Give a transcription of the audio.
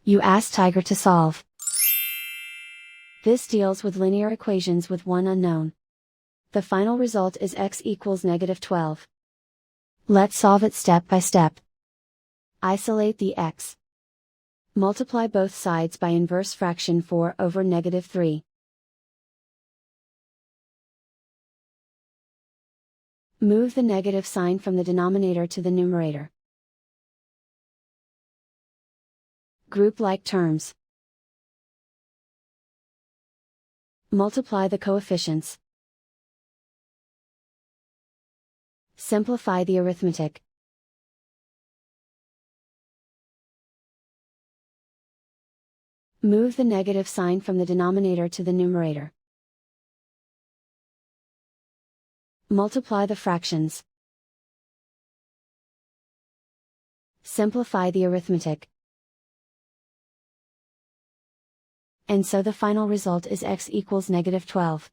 You ask Tiger to solve. This deals with linear equations with one unknown. The final result is x equals -12. Let's solve it step by step. Isolate the x. Multiply both sides by inverse fraction 4 over -3. Move the negative sign from the denominator to the numerator. Group like terms. Multiply the coefficients. Simplify the arithmetic. Move the negative sign from the denominator to the numerator. Multiply the fractions. Simplify the arithmetic. And so the final result is x equals -12.